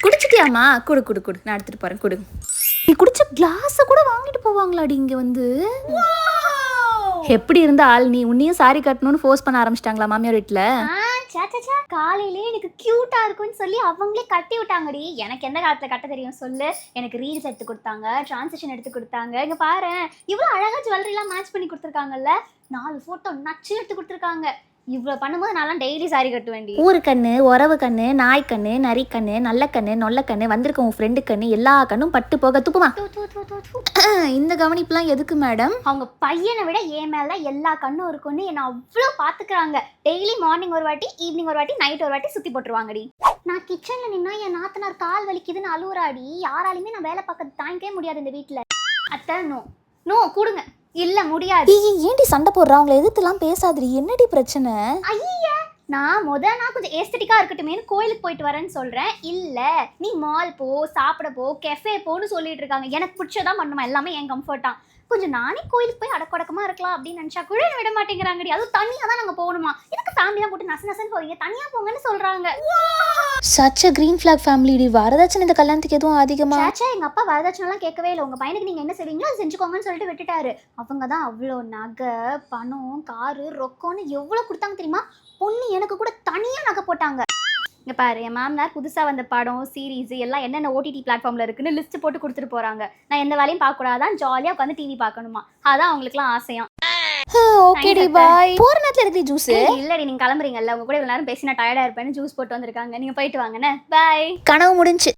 குடிச்சிட்டியாமா? குடு குடு குடு, நான் எடுத்துட்டு போறேன். குடு. நீ குடிச்ச கிளாஸ கூட வாங்கிட்டு போவாங்களாடி இங்க வந்து? எப்படி இருந்த ஆள் நீ? உன்னையும் சாரி கட்டணும்னு ஃபோர்ஸ் பண்ண ஆரம்பிச்சிட்டாங்களா மாமியார் வீட்ல? காலையிலே எனக்கு கியூட்டா இருக்கும்னு சொல்லி அவங்களே கட்டி விட்டாங்கடி. எனக்கு எந்த காலத்துல கட்ட தெரியும் சொல்லு? எனக்கு ரீல்ஸ் எடுத்து கொடுத்தாங்க, டிரான்சிஷன் எடுத்து கொடுத்தாங்க. இங்க பாரு, இவ்வளவு அழகா ஜுவல்லரி எல்லாம் மேட்ச் பண்ணி கொடுத்துருக்காங்கல்ல. 4 போட்டோ நச்சு எடுத்து கொடுத்துருக்காங்க. இவ்வளவு பண்ணும்போது நான் டெய்லி சாரி கட்ட வேண்டி. ஊரு கண்ணு, உறவு கண்ணு, நாய் கண்ணு, நரி கண்ணு, நல்ல கண்ணு, நொல்ல கண்ணு, வந்திருக்க உன் ஃப்ரெண்டு கண்ணு, எல்லா கண்ணும் பட்டு போக துப்புமா. இந்த கவனிப்புலாம் எதுக்கு மேடம்? அவங்க பையனை விட என் மேல எல்லா கண்ணும் இருக்குன்னு என்ன அவ்வளோ பாத்துக்கிறாங்க. டெய்லி மார்னிங் ஒரு வாட்டி, ஈவினிங் ஒரு வாட்டி, நைட் ஒரு வாட்டி சுத்தி போட்டுருவாங்கடி. நான் கிச்சன்ல நின்னா என் நாத்தனார் கால் வலிக்குதுன்னு அழுவுறாடி. யாராலையுமே நான் வேலை பார்க்க தாங்கிக்கவே முடியாது இந்த வீட்டுல. அத்தை நோ நோ கொடுங்க. இல்ல முடியாது. ஏன்டி சண்டை போடுறா? அவங்களை எதிர்த்துலாம் பேசாதடி. என்னடி பிரச்சனை? ஐயா, நான் கொஞ்சம் ஏஸ்தட்டிக்கா இருக்கட்டுமேனு கோயிலுக்கு போயிட்டு வரேன்னு சொல்றேன். இல்ல நீ மால் போ, சாப்பிட போ, கெஃபே போன்னு சொல்லிட்டு இருக்காங்க. எனக்கு பிடிச்சதான் பண்ணுமா, எல்லாமே என் கம்ஃபர்ட்டா. கொஞ்சம் நானே கோயிலுக்கு போய் அடக்கொடக்கமா இருக்கலாம் அப்படின்னு நினைச்சா கூட விட மாட்டேங்கிறாங்கடி. அதுவும் தனியா தான் நாங்க போகணுமா? எனக்கு ஃபேமிலியா போட்டு நச நசன்னு போறீங்க, தனியா போங்கன்னு சொல்றாங்க. Such a green flag family. வரதட்சணை இந்த கல்யாணத்துக்கு எதுவும் அதிகமா? சாச்சா, எங்க அப்பா வரதட்சணை எல்லாம் கேட்கவே இல்லை. உங்க பையனுக்கு நீங்க என்ன செய்வீங்களோ அதை செஞ்சுக்கோங்கன்னு சொல்லிட்டு விட்டுட்டாரு. அவங்க தான் அவ்வளோ நகை, பணம், காரு, ரொக்கம்னு எவ்வளவு கொடுத்தாங்க தெரியுமா? பொண்ணு எனக்கு கூட தனியா நகை போட்டாங்க. இங்க பாரு, என் மாமனார் புதுசா வந்த படம், சீரீஸ் எல்லாம் என்னென்ன ஓடிடி பிளாட்ஃபார்ம்ல இருக்குன்னு லிஸ்ட் போட்டு கொடுத்துட்டு போறாங்க. நான் எந்த வேலையும் பார்க்க கூடாதான், ஜாலியா உட்காந்து டிவி பார்க்கணுமா. அதான் அவங்களுக்குலாம் ஆசையா. ஓகேடி பை. போற நேரத்துல இருக்கு ஜூஸ். இல்லடி, நீங்க கிளம்புறீங்கல்ல, உங்க கூட இவ்வளவு நேரம் பேசி நான் டயர்டா இருப்பேன்னு ஜூஸ் போட்டு வந்திருக்காங்க. நீங்க போயிட்டு வாங்கண்ணே. பை. கனவு முடிஞ்சு.